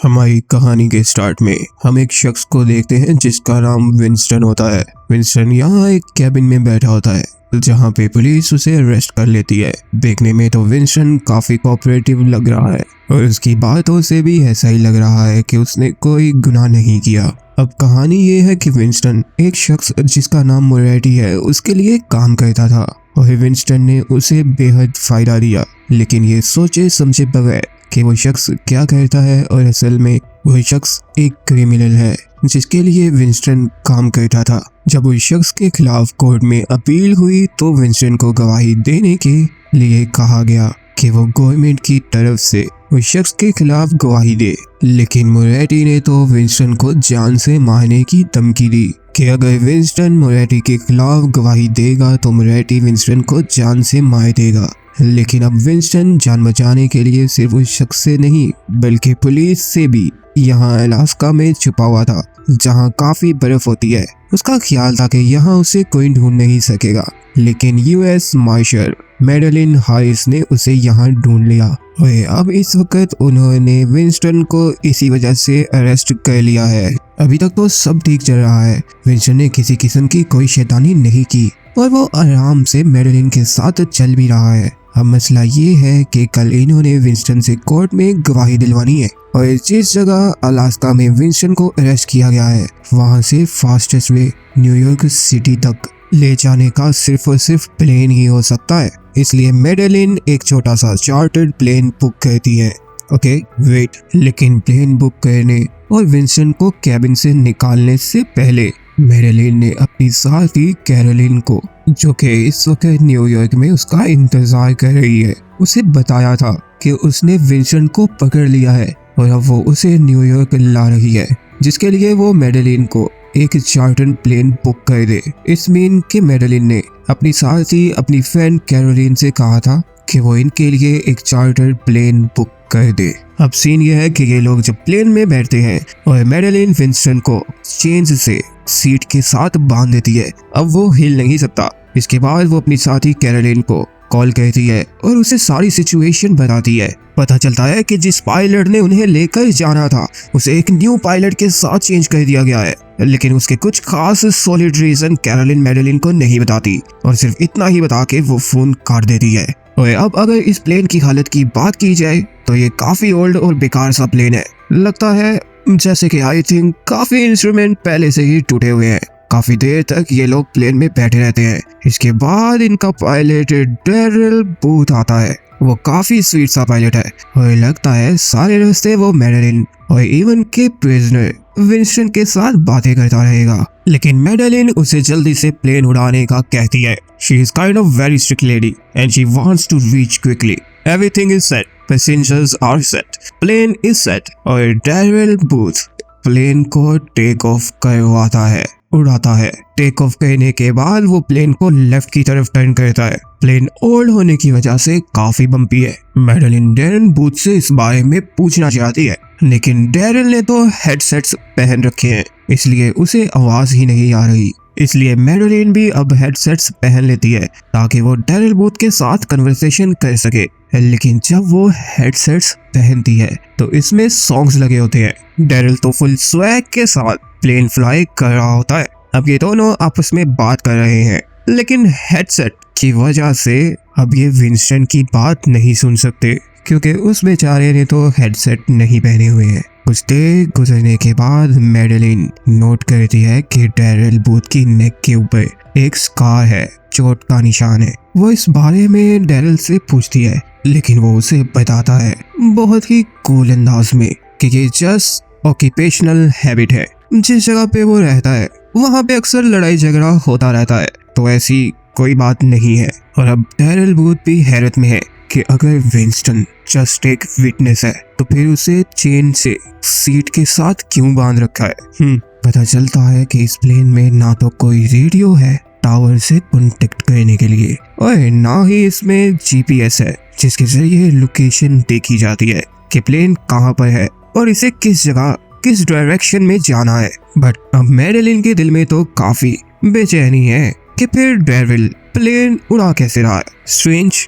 हमारी कहानी के स्टार्ट में हम एक शख्स को देखते हैं जिसका नाम विंस्टन होता है। विंस्टन यहाँ एक कैबिन में बैठा होता है जहाँ पे पुलिस उसे अरेस्ट कर लेती है। देखने में तो विंस्टन काफी कोऑपरेटिव लग रहा है और उसकी बातों से भी ऐसा ही लग रहा है कि उसने कोई गुनाह नहीं किया। अब कहानी ये है कि विंस्टन एक शख्स जिसका नाम मोरेटी है उसके लिए काम करता था और विंस्टन ने उसे बेहद फायदा दिया, लेकिन ये सोचे समझे बगैर कि वो शख्स क्या करता है और असल में वह शख्स एक क्रिमिनल है जिसके लिए विंस्टन काम करता था। जब उस शख्स के खिलाफ कोर्ट में अपील हुई तो विंस्टन को गवाही देने के लिए कहा गया कि वो गवर्नमेंट की तरफ से उस शख्स के खिलाफ गवाही दे, लेकिन मोरेटी ने तो विंस्टन को जान से मारने की धमकी दी कि अगर विंस्टन मोरेटी के खिलाफ गवाही देगा तो मोरेटी विंस्टन को जान से मार देगा। लेकिन अब विंस्टन जान बचाने के लिए सिर्फ उस शख्स से नहीं बल्कि पुलिस से भी यहाँ अलास्का में छुपा हुआ था जहाँ काफी बर्फ होती है। उसका ख्याल था कि यहाँ उसे कोई ढूंढ नहीं सकेगा, लेकिन यूएस मार्शल मैडेलिन हारिस ने उसे यहाँ ढूंढ लिया और अब इस वक्त उन्होंने विंस्टन को इसी वजह से अरेस्ट कर लिया है। अभी तक तो सब ठीक चल रहा है, विंस्टन ने किसी किस्म की कोई शैतानी नहीं की और वो आराम से मैडेलिन के साथ चल भी रहा है। अब मसला ये है कि कल इन्होंने विंस्टन से कोर्ट में गवाही दिलवानी है और जिस जगह अलास्का में विंस्टन को अरेस्ट किया गया है वहां से फास्टेस्ट वे न्यूयॉर्क सिटी तक ले जाने का सिर्फ और सिर्फ प्लेन ही हो सकता है। इसलिए मैडेलिन एक छोटा सा चार्टर्ड प्लेन बुक करती है। ओके वेट, लेकिन प्लेन बुक करने और विंस्टन को कैबिन से निकालने से पहले मैडेलिन ने अपनी साथी कैरोलिन को, जो कि इस वक्त न्यूयॉर्क में उसका इंतजार कर रही है, उसे बताया था कि उसने विंस्टन को पकड़ लिया है और अब वो उसे न्यूयॉर्क ला रही है, जिसके लिए वो मैडेलिन को एक चार्टर्ड प्लेन बुक कर दे। इस मीन कि मैडेलिन ने अपनी साथी अपनी फ्रेंड कैरोलिन से कहा था कि वो इनके लिए एक चार्टर्ड प्लेन बुक कर दे। अब सीन ये है कि ये लोग जब प्लेन में बैठते हैं और मैडेलिन विंस्टन को चेन्स से सीट के साथ बांध देती है। अब वो हिल नहीं सकता। इसके बाद वो अपनी साथी कैरोलिन को कॉल करती है और उसे सारी सिचुएशन बताती है। पता चलता है कि जिस पायलट ने उन्हें लेकर जाना था उसे एक न्यू पायलट के साथ चेंज कर दिया गया है, लेकिन उसके कुछ खास सॉलिड रीजन कैरोलिन मैडेलिन को नहीं बताती और सिर्फ इतना ही बता के वो फोन काट देती है। और अब अगर इस प्लेन की हालत की बात की जाए तो ये काफी ओल्ड और बेकार सा प्लेन है। लगता है जैसे कि आई थिंक काफी इंस्ट्रूमेंट पहले से ही टूटे हुए हैं। काफी देर तक ये लोग प्लेन में बैठे रहते हैं। इसके बाद इनका पायलट डैरिल बूथ आता है। वो काफी स्वीट सा पायलट है और लगता है सारे रास्ते वो मैडेलिन और इवन के प्रिजनर विंस्टन के साथ बातें करता रहेगा, लेकिन मैडेलिन उसे जल्दी से प्लेन उड़ाने का कहती है। She is kind of very strict lady and she wants to reach quickly. Everything is set, passengers are set, plane is set और डैरिल बूथ प्लेन को टेक ऑफ करवाता है, उड़ाता है। टेक ऑफ करने के बाद वो प्लेन को लेफ्ट की तरफ टर्न करता है। प्लेन ओल्ड होने की वजह से काफी बम्पी है। मैडेलिन डैरिल बूथ से इस बारे में पूछना चाहती है, लेकिन डैरिल ने तो हेडसेट्स पहन रखे हैं इसलिए उसे आवाज ही नहीं आ रही। इसलिए मैडेलिन भी अब हेडसेट्स पहन लेती है ताकि वो डैरिल बूथ के साथ कन्वर्सेशन कर सके। लेकिन जब वो हेडसेट्स पहनती है तो इसमें सॉन्ग्स लगे होते हैं। डैरिल तो फुल स्वैग के साथ प्लेन फ्लाई कर रहा होता है। अब ये दोनों आपस में बात कर रहे हैं, लेकिन हेडसेट की वजह से अब ये विंस्टन की बात नहीं सुन सकते क्योंकि उस बेचारे ने तो हेडसेट नहीं पहने हुए हैं। कुछ देर गुजरने के बाद मैडेलिन नोट करती है कि डैरिल बूथ की नेक के ऊपर एक स्कार है, चोट का निशान है। वो इस बारे में डैरिल से पूछती है, लेकिन वो उसे बताता है बहुत ही कूल अंदाज में कि ये जस्ट ऑक्यूपेशनल हैबिट है। जिस जगह पे वो रहता है वहाँ पे अक्सर लड़ाई झगड़ा होता रहता है, तो ऐसी कोई बात नहीं है। और अब डैरिल बूथ भी हैरत में है कि अगर विंस्टन जस्ट एक विटनेस है तो फिर उसे चेन से सीट के साथ क्यों बांध रखा है। पता चलता है कि इस प्लेन में ना तो कोई रेडियो है टावर से कांटेक्ट करने के लिए और ना ही इसमें जीपीएस है जिसके जरिए लोकेशन देखी जाती है कि प्लेन कहाँ पर है और इसे किस जगह किस डायरेक्शन में जाना है। बट अब मैडेलिन के दिल में तो काफी बेचैनी है कि फिर डैरिल प्लेन उड़ा कैसे रहा है। स्ट्रेंज।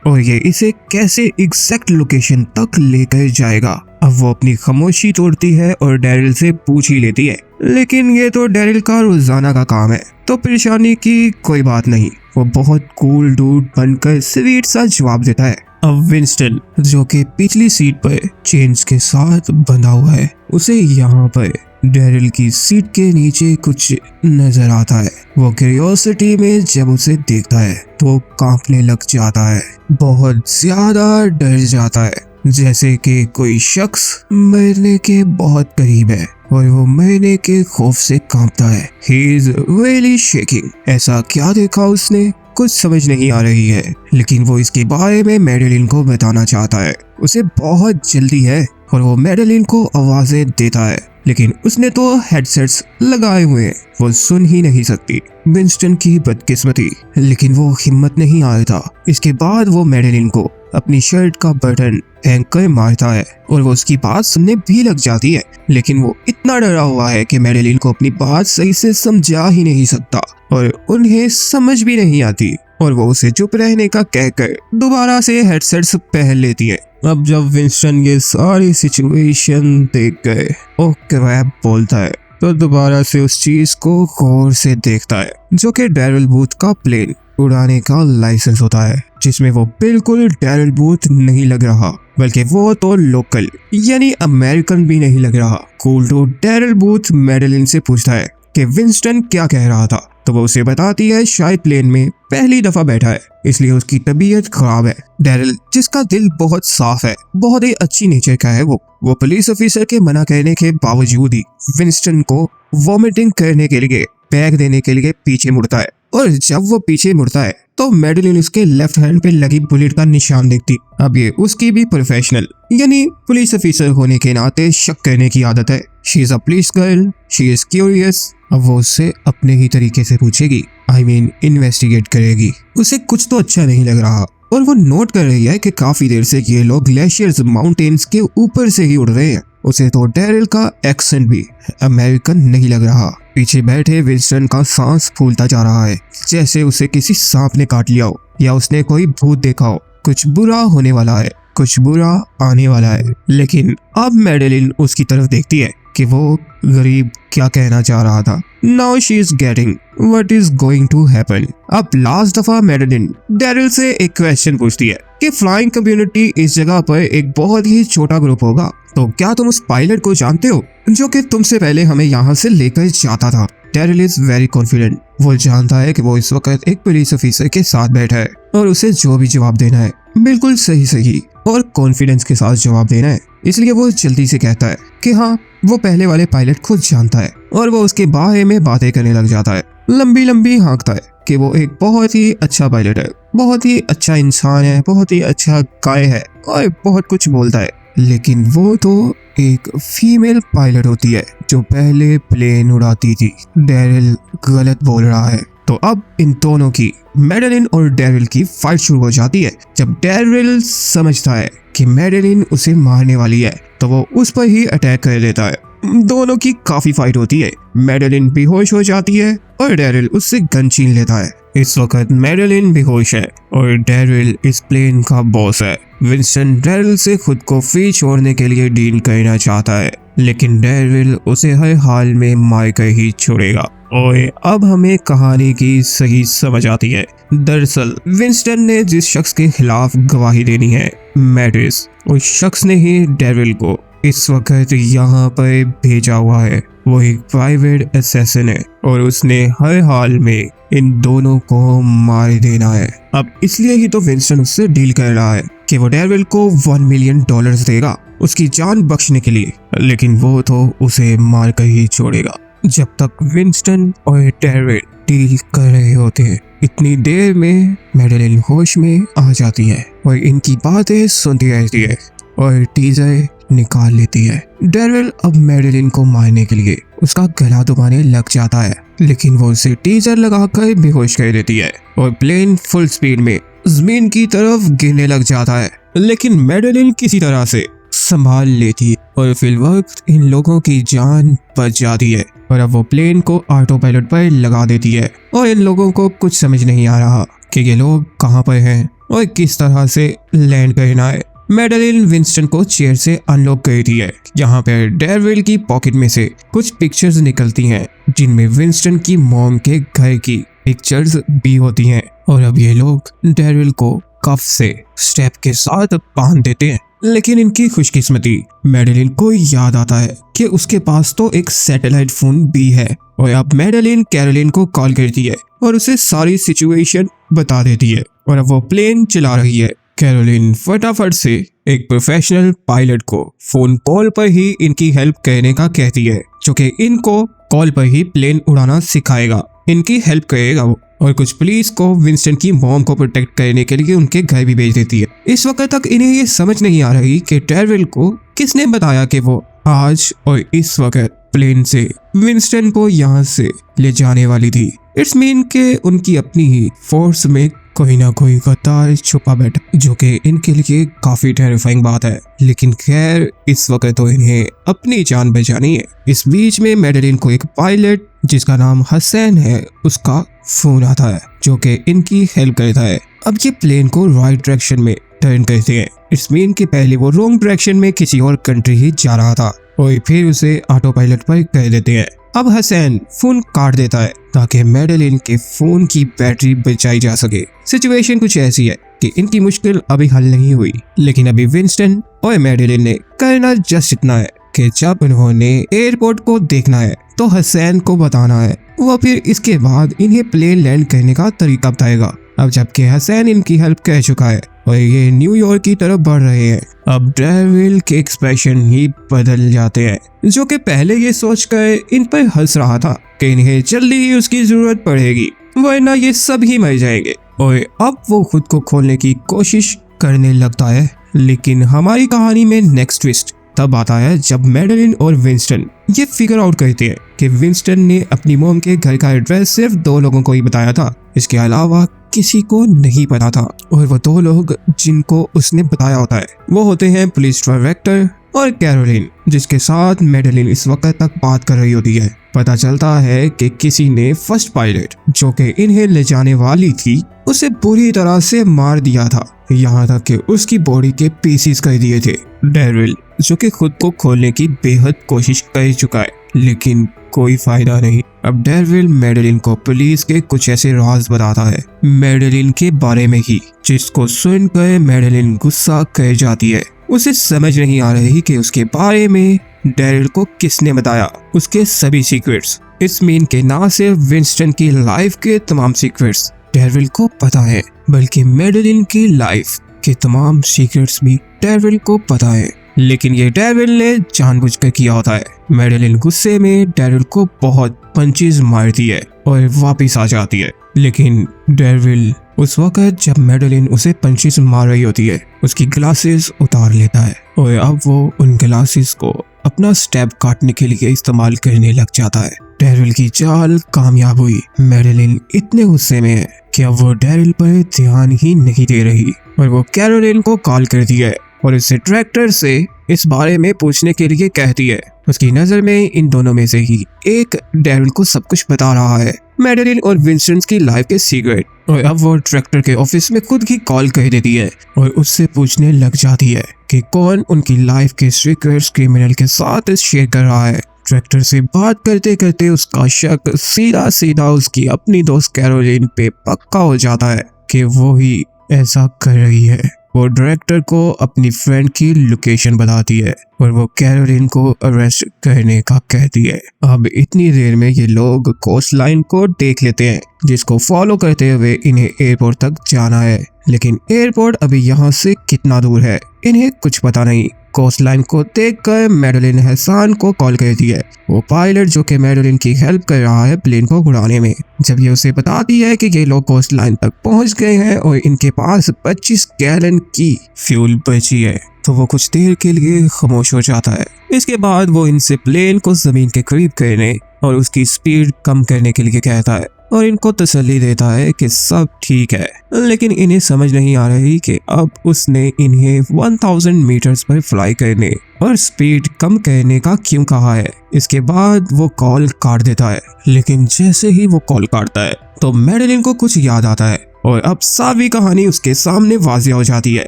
और ये इसे कैसे एग्जैक्ट लोकेशन तक लेकर जाएगा। अब वो अपनी खामोशी तोड़ती है और डैरिल से पूछ ही लेती है, लेकिन ये तो डैरिल का रोजाना का काम है, तो परेशानी की कोई बात नहीं। वो बहुत कूल डूड बनकर स्वीट सा जवाब देता है। अब विंस्टन, जो कि पिछली सीट पर चेन्स के साथ बंधा हुआ है, उसे यहाँ पर डैरिल की सीट के नीचे कुछ नजर आता है। वो क्यूरियोसिटी में जब उसे देखता है तो वो कांपने लग जाता है, बहुत ज्यादा डर जाता है, जैसे कि कोई शख्स मरने के बहुत करीब है और वो मरने के खौफ से कांपता है। He is really shaking। ऐसा क्या देखा उसने, कुछ समझ नहीं आ रही है, लेकिन वो इसके बारे में मैडेलिन को बताना चाहता है। उसे बहुत जल्दी है और वो मैडेलिन को आवाजें देता है, लेकिन उसने तो हेडसेट्स लगाए हुए हैं, वो सुन ही नहीं सकती। विंस्टन की बदकिस्मती, लेकिन वो हिम्मत नहीं हारता। इसके बाद वो मैडेलिन को अपनी शर्ट का बटन फेंक कर मारता है और वो उसकी बात सुनने भी लग जाती है, लेकिन वो इतना डरा हुआ है कि मैडेलिन को अपनी बात सही से समझा ही नहीं सकता और उन्हें समझ भी नहीं आती, और वो उसे चुप रहने का कहकर दोबारा से हेडसेट्स पहन लेती है। अब जब विंस्टन ये सारी सिचुएशन देख गए ओ क्रैप बोलता है, तो दोबारा से उस चीज को गौर से देखता है, जो कि डैरिल बूथ का प्लेन उड़ाने का लाइसेंस होता है, जिसमें वो बिल्कुल डैरिल बूथ नहीं लग रहा, बल्कि वो तो लोकल यानी अमेरिकन भी नहीं लग रहा। Cool dude Daryl booth Madeline से पूछता है कि विंस्टन क्या कह रहा था, तो वो उसे बताती है शायद प्लेन में पहली दफा बैठा है, इसलिए उसकी तबीयत खराब है। डैरिल, जिसका दिल बहुत साफ है, बहुत ही अच्छी नेचर का है, वो पुलिस ऑफिसर के मना करने के बावजूद ही विंस्टन को वॉमिटिंग करने के लिए बैग देने के लिए पीछे मुड़ता है, और जब वो पीछे मुड़ता है तो मैडेलिन उसके लेफ्ट हैंड पे लगी बुलेट का निशान देखती। अब ये उसकी भी प्रोफेशनल यानी पुलिस ऑफिसर होने के नाते शक करने की आदत है। She is a police girl, she is curious. अब वो उससे अपने ही तरीके से पूछेगी, I mean इन्वेस्टिगेट करेगी। उसे कुछ तो अच्छा नहीं लग रहा और वो नोट कर रही है कि काफी देर से ये लोग ग्लेशियर्स माउंटेन्स के ऊपर से ही उड़ रहे हैं। उसे तो डैरिल का एक्सेंट भी अमेरिकन नहीं लग रहा। पीछे बैठे विंस्टन का सांस फूलता जा रहा है, जैसे उसे किसी सांप ने काट लिया हो या उसने कोई भूत देखा हो। कुछ बुरा होने वाला है, कुछ बुरा आने वाला है। लेकिन अब मैडेलिन उसकी तरफ देखती है कि वो गरीब क्या कहना चाह रहा था। Now she is getting what is going to happen. अब लास्ट दफा मैडेलिन डैरिल से एक क्वेश्चन पूछती है कि फ्लाइंग कम्युनिटी इस जगह पर एक बहुत ही छोटा ग्रुप होगा, तो क्या तुम उस पायलट को जानते हो जो कि तुमसे पहले हमें यहाँ से लेकर जाता था। Daryl is very confident. वो जानता है कि वो इस वक्त एक पुलिस ऑफिसर के साथ बैठा है और उसे जो भी जवाब देना है बिल्कुल सही और कॉन्फिडेंस के साथ जवाब देना है। इसलिए वो जल्दी से कहता है कि हाँ, वो पहले वाले पायलट खुद जानता है, और वो उसके बारे में बातें करने लग जाता है, लंबी हाँकता है कि वो एक बहुत ही अच्छा पायलट है, बहुत ही अच्छा इंसान है, बहुत ही अच्छा गाय है और बहुत कुछ बोलता है। लेकिन वो तो एक फीमेल पायलट होती है जो पहले प्लेन उड़ाती थी। डैरिल गलत बोल रहा है। तो अब इन दोनों की, मैडेलिन और डैरिल की फाइट शुरू हो जाती है। जब डैरिल समझता है कि मैडेलिन उसे मारने वाली है तो वो उस पर ही अटैक कर देता है। दोनों की काफी फाइट होती है। मैडेलिन बेहोश हो जाती है और डैरिल उससे गन छीन लेता है। इस वक्त मैडेलिन बेहोश है और डैरिल इस प्लेन का बॉस है। विंस्टन डैरिल से खुद को फ्री छोड़ने के लिए डील करना चाहता है, लेकिन डैरिल उसे हर हाल में मार कर ही छोड़ेगा। और अब हमें कहानी की सही समझ आती है। दरअसल विंस्टन ने जिस शख्स के खिलाफ गवाही देनी है, मैटिस, उस शख्स ने ही डैरिल को इस वक्त यहाँ पर भेजा हुआ है। वो एक प्राइवेट असैसिन है और उसने हर हाल में इन दोनों को मार देना है। अब इसलिए ही तो विंस्टन उससे डील कर रहा है कि वो डैरिल को $1 मिलियन देगा उसकी जान बख्शने के लिए, लेकिन वो तो उसे मार कर ही छोड़ेगा। जब तक विंस्टन और डैरिल डील कर रहे होते हैं, इतनी देर में मैडेलिन होश में आ जाती है और इनकी बातें सुनती रहती है और टीजर निकाल लेती है। डैरिल अब मैडेलिन को मारने के लिए उसका गला दबाने लग जाता है, लेकिन वो उसे टीजर लगाकर बेहोश कर देती है और प्लेन फुल स्पीड में जमीन की तरफ गिरने लग जाता है। लेकिन मैडेलिन किसी तरह से संभाल लेती है और फिर वक्त इन लोगों की जान बच जाती है और अब वो प्लेन को ऑटो पायलट पर लगा देती है और इन लोगों को कुछ समझ नहीं आ रहा कि ये लोग कहाँ पर हैं और किस तरह से लैंड करना है। मैडेलिन विंस्टन को चेयर से अनलॉक करती है। यहाँ पे डेविल की पॉकेट में से कुछ पिक्चर्स निकलती हैं जिनमें विंस्टन की मॉम के घर की पिक्चर्स भी होती हैं। और अब ये लोग डेविल को कफ से स्टेप के साथ बांध देते हैं। लेकिन इनकी खुशकिस्मती, मैडेलिन को याद आता है कि उसके पास तो एक सैटेलाइट फोन भी है। और अब मैडेलिन कैरोलिन को कॉल करती है और उसे सारी सिचुएशन बता देती है। और अब वो प्लेन चला रही है। कैरोलिन फटाफट से एक प्रोफेशनल पायलट को फोन कॉल पर ही इनकी हेल्प करने का कहती है, जो कि इनको कॉल पर ही प्लेन उड़ाना सिखाएगा, इनकी हेल्प करेगा वो। और कुछ पुलिस को विंस्टन की मॉम को प्रोटेक्ट करने के लिए उनके घर भी भेज देती है। इस वक्त तक इन्हें ये समझ नहीं आ रही कि डेविल को किसने बताया कि वो आज और इस वक्त प्लेन से विंस्टन को यहाँ से ले जाने वाली थी। इट्स मीन के उनकी अपनी ही फोर्स में कोई ना कोई गद्दार छुपा बैठा, जो कि इनके लिए काफी टेरिफाइंग बात है। लेकिन खैर इस वक्त तो इन्हें अपनी जान बचानी है। इस बीच में मैडेलिन को एक पायलट जिसका नाम हसन है उसका फोन आता है, जो कि इनकी हेल्प करता है। अब ये प्लेन को राइट डायरेक्शन में टर्न करते हैं। इस मीन के पहले वो रॉन्ग डायरेक्शन में किसी और कंट्री ही जा रहा था और फिर उसे ऑटो पायलट पर कर देते हैं। अब हसन फोन काट देता है ताकि मैडेलिन के फोन की बैटरी बचाई जा सके। सिचुएशन कुछ ऐसी है कि इनकी मुश्किल अभी हल नहीं हुई, लेकिन अभी विंस्टन और मैडेलिन ने करना जस्ट इतना है कि जब उन्होंने एयरपोर्ट को देखना है तो हसन को बताना है, वो फिर इसके बाद इन्हें प्लेन लैंड करने का तरीका बताएगा। अब जबकि हसन इनकी हेल्प कर चुका है और ये न्यूयॉर्क की तरफ बढ़ रहे हैं, अब डेविल के एक्सप्रेशन ही बदल जाते हैं, जो कि पहले ये सोचकर इन पर हंस रहा था कि इन्हें जल्दी ही उसकी जरूरत पड़ेगी वरना ये सब ही मर जाएंगे। और अब वो खुद को खोलने की कोशिश करने लगता है। लेकिन हमारी कहानी में नेक्स्ट ट्विस्ट तब आता है जब मैडेलिन और विंस्टन ये फिगर आउट करते हैं कि विंस्टन ने अपनी मॉम के घर का एड्रेस सिर्फ 2 लोगों को ही बताया था, इसके अलावा किसी को नहीं पता था। और वो 2 लोग जिनको उसने बताया होता है वो होते हैं पुलिस डायरेक्टर और कैरोलिन, जिसके साथ मैडेलिन इस वक्त तक बात कर रही होती है। पता चलता है कि किसी ने फर्स्ट पायलट जो कि इन्हें ले जाने वाली थी उसे बुरी तरह से मार दिया था, यहाँ तक कि उसकी बॉडी के पीसीस कर दिए थे। डेविल जो कि खुद को खोलने की बेहद कोशिश कर चुका है, लेकिन कोई फायदा नहीं। अब डेविल मैडेलिन को पुलिस के कुछ ऐसे राज बताता है मैडेलिन के बारे में ही, जिसको सुनकर मैडेलिन गुस्सा कर जाती है। उसे समझ नहीं आ रही कि उसके बारे में डेविल को किसने बताया उसके सभी सीक्रेट्स। इस मीन के ना सिर्फ विंस्टन की लाइफ के तमाम सीक्रेट्स डेविल को पता है, बल्कि मैडेलिन की लाइफ के तमाम सीक्रेट्स भी डेविल को पता है। लेकिन ये डेविल ने जानबूझकर किया होता है। मैडेलिन गुस्से में डेविल को बहुत पंचेस मारती है और वापस आ जाती है। लेकिन डेविल उस वक्त जब मैडेलिन उसे पंचेस मार रही होती है उसकी ग्लासेस उतार लेता है और अब वो उन ग्लासेस को अपना स्टेप काटने के लिए इस्तेमाल करने लग जाता है। डेविल की चाल कामयाब हुई। मैडेलिन इतने गुस्से में है कि अब वो डेविल पर ध्यान ही नहीं दे रही और वो कैरोलिन को कॉल करती है और उससे ट्रैक्टर से इस बारे में पूछने के लिए कहती है। उसकी नजर में इन दोनों में से ही एक डेविल को सब कुछ बता रहा है, मैडेलिन और विंस्टन की लाइफ के सीक्रेट। और अब वो ट्रैक्टर के ऑफिस में खुद ही कॉल कर देती है और उससे पूछने लग जाती है कि कौन उनकी लाइफ के सीक्रेट्स क्रिमिनल के साथ शेयर कर रहा है। ट्रैक्टर से बात करते करते उसका शक सीधा सीधा उसकी अपनी दोस्त कैरोलिन पे पक्का हो जाता है कि वो ही ऐसा कर रही है। वो डायरेक्टर को अपनी फ्रेंड की लोकेशन बताती है और वो कैरोलिन को अरेस्ट करने का कहती है। अब इतनी देर में ये लोग कोस्ट लाइन को देख लेते हैं, जिसको फॉलो करते हुए इन्हें एयरपोर्ट तक जाना है। लेकिन एयरपोर्ट अभी यहाँ से कितना दूर है इन्हें कुछ पता नहीं। कोस्ट लाइन को देखकर मैडेलिन हसन को कॉल करती है, वो पायलट जो कि मैडेलिन की हेल्प कर रहा है प्लेन को उड़ाने में। जब ये उसे बताती है कि ये लोग कोस्ट लाइन तक पहुंच गए हैं और इनके पास 25 गैलन की फ्यूल बची है, तो वो कुछ देर के लिए खामोश हो जाता है। इसके बाद वो इनसे प्लेन को जमीन के करीब करने और उसकी स्पीड कम करने के लिए कहता है और इनको तसल्ली देता है कि सब ठीक है। लेकिन इन्हें समझ नहीं आ रही कि अब उसने इन्हें 1000 मीटर्स पर फ्लाई करने और स्पीड कम करने का क्यों कहा है। इसके बाद वो कॉल काट देता है। लेकिन जैसे ही वो कॉल काटता है तो मैडेलिन को कुछ याद आता है और अब सारी कहानी उसके सामने वाज़ेह हो जाती है।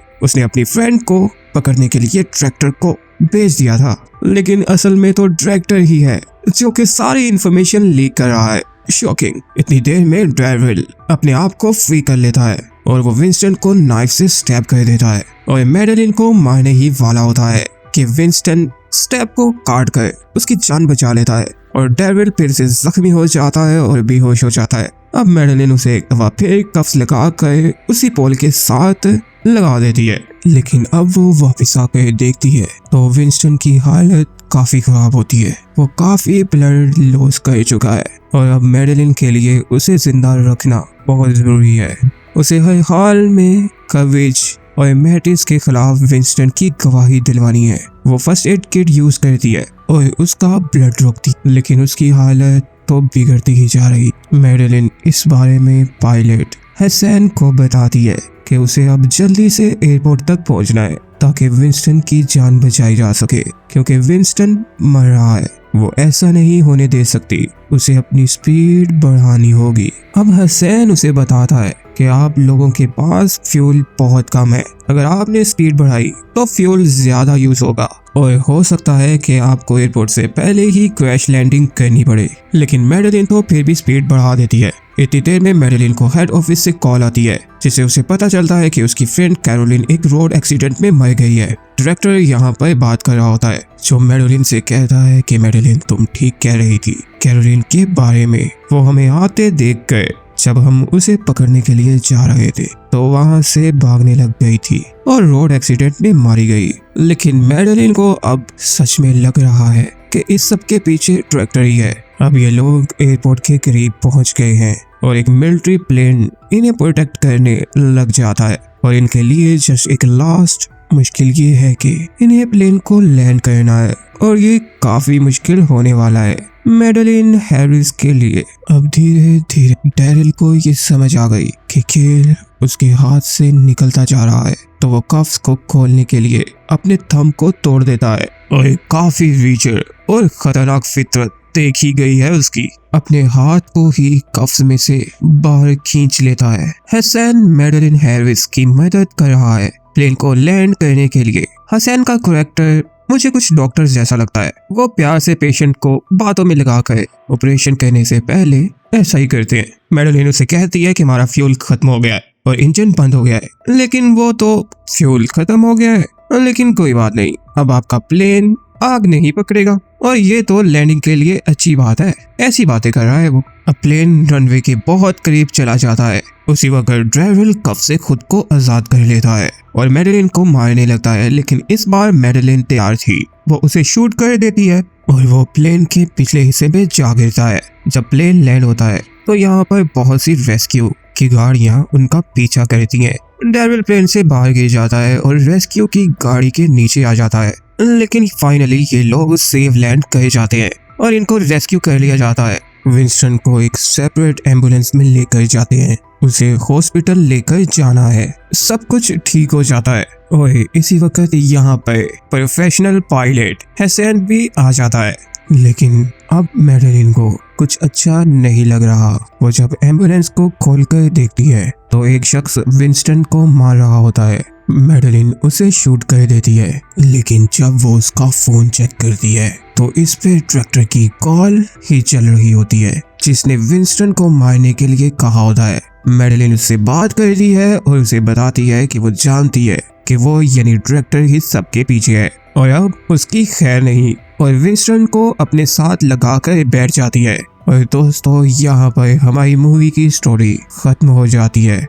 उसने अपनी फ्रेंड को पकड़ने के लिए ट्रैक्टर को भेज दिया था, लेकिन असल में तो ट्रैक्टर ही है जो कि सारी इंफॉर्मेशन लीक कर रहा है। शॉकिंग। इतनी देर में डेविल अपने आप को फ्री कर लेता है और वो विंस्टन को नाइफ से स्टैब कर देता है और मैडेलिन को मारने ही वाला होता है कि विंस्टन स्टैब को काट कर उसकी जान बचा लेता है और डेविल फिर से जख्मी हो जाता है और बेहोश हो जाता है। अब मैडेलिन उसे एक दफा फिर कफ्स लगा कर उसी पोल के साथ लगा देती है, लेकिन अब वो वापस आकर देखती है तो विंस्टन की हालत काफी खराब होती है। वो काफी ब्लड लॉस कर चुका है और अब मैडेलिन के लिए उसे जिंदा रखना बहुत जरूरी है। उसे हर हाल में कवरेज और मैटिस के खिलाफ विंस्टन की गवाही दिलवानी है। वो फर्स्ट एड किट यूज करती है और उसका ब्लड रोकती, लेकिन उसकी हालत तो बिगड़ती ही जा रही। मैडेलिन इस बारे में पायलट हसन को बताती है कि उसे अब जल्दी से एयरपोर्ट तक पहुंचना है ताकि विंस्टन की जान बचाई जा सके, क्योंकि विंस्टन मर रहा है। वो ऐसा नहीं होने दे सकती, उसे अपनी स्पीड बढ़ानी होगी। अब हसन उसे बताता है कि आप लोगों के पास फ्यूल बहुत कम है, अगर आपने स्पीड बढ़ाई तो फ्यूल ज्यादा यूज होगा और हो सकता है कि आपको एयरपोर्ट से पहले ही क्रैश लैंडिंग करनी पड़े। लेकिन मैडेलिन तो फिर भी स्पीड बढ़ा देती है। इतनी देर में मैडेलिन को हेड ऑफिस से कॉल आती है, जिससे उसे पता चलता है कि उसकी फ्रेंड कैरोलिन एक रोड एक्सीडेंट में मर गई है। डायरेक्टर यहाँ पर बात कर रहा होता है, जो मैडेलिन से कहता है कि मैडेलिन तुम ठीक कह रही थी कैरोलिन के बारे में। वो हमें आते देख कर जब हम उसे पकड़ने के लिए जा रहे थे तो वहाँ से भागने लग गई थी और रोड एक्सीडेंट में मारी गई। लेकिन मैडेलिन को अब सच में लग रहा है कि इस सब के पीछे ट्रैक्टर ही है। अब ये लोग एयरपोर्ट के करीब पहुंच गए हैं और एक मिलिट्री प्लेन इन्हें प्रोटेक्ट करने लग जाता है और इनके लिए जस्ट एक लास्ट मुश्किल ये है कि इन्हें प्लेन को लैंड करना है और ये काफी मुश्किल होने वाला है मैडेलिन हैरिस के लिए। अब धीरे धीरे डैरिल को ये समझ आ गई कि खेल उसके हाथ से निकलता जा रहा है, तो वो कफ्स को खोलने के लिए अपने थंब को तोड़ देता है और एक काफी वीचर और खतरनाक फितरत देखी गई है उसकी अपने हाथ को ही कफ्स में से बाहर खींच लेता है। हसन मैडेलिन हैरिस की मदद कर रहा है प्लेन को लैंड करने के लिए। हसन का कैरेक्टर मुझे कुछ डॉक्टर्स जैसा लगता है। वो प्यार से पेशेंट को बातों में लगाकर ऑपरेशन करने से पहले ऐसा ही करते हैं। मैडेलिन उसे कहती है कि हमारा फ्यूल खत्म हो गया है और इंजन बंद हो गया है, लेकिन वो तो फ्यूल खत्म हो गया है, लेकिन कोई बात नहीं, अब आपका प्लेन आग नहीं पकड़ेगा और ये तो लैंडिंग के लिए अच्छी बात है। ऐसी बातें कर रहा है वो। अब प्लेन रनवे के बहुत करीब चला जाता है। उसी वक्त ड्राइवर कफ से खुद को आजाद कर लेता है और मैडेलिन को मारने लगता है, लेकिन इस बार मैडेलिन तैयार थी। वो उसे शूट कर देती है और वो प्लेन के पिछले हिस्से में जा गिरता है। जब प्लेन लैंड होता है तो यहाँ पर बहुत सी रेस्क्यू की गाड़ियाँ उनका पीछा करती हैं। डेविल प्लेन से बाहर गिर जाता है और रेस्क्यू की गाड़ी के नीचे आ जाता है, लेकिन फाइनली ये लोग सेफ लैंड कर जाते हैं और इनको रेस्क्यू कर लिया जाता है। विंस्टन को एक सेपरेट एम्बुलेंस में लेकर जाते हैं, उसे हॉस्पिटल लेकर जाना है। सब कुछ ठीक हो जाता है और इसी वक्त यहाँ पर प्रोफेशनल पायलट हसन भी आ जाता है, लेकिन अब मैडेलिन को कुछ अच्छा नहीं लग रहा। वो जब एम्बुलेंस को खोलकर देखती है तो एक शख्स विंस्टन को मार रहा होता है। मैडेलिन उसे शूट कर देती है, लेकिन जब वो उसका फोन चेक करती है तो इस पे ट्रैक्टर की कॉल ही चल रही होती है, जिसने विंस्टन को मारने के लिए कहा होता है। मैडेलिन उससे बात करती है और उसे बताती है कि वो जानती है कि वो यानी ट्रैक्टर ही सबके पीछे है और अब उसकी खैर नहीं, और विंस्टन को अपने साथ लगाकर बैठ जाती है। और दोस्तों यहाँ पर हमारी मूवी की स्टोरी खत्म हो जाती है।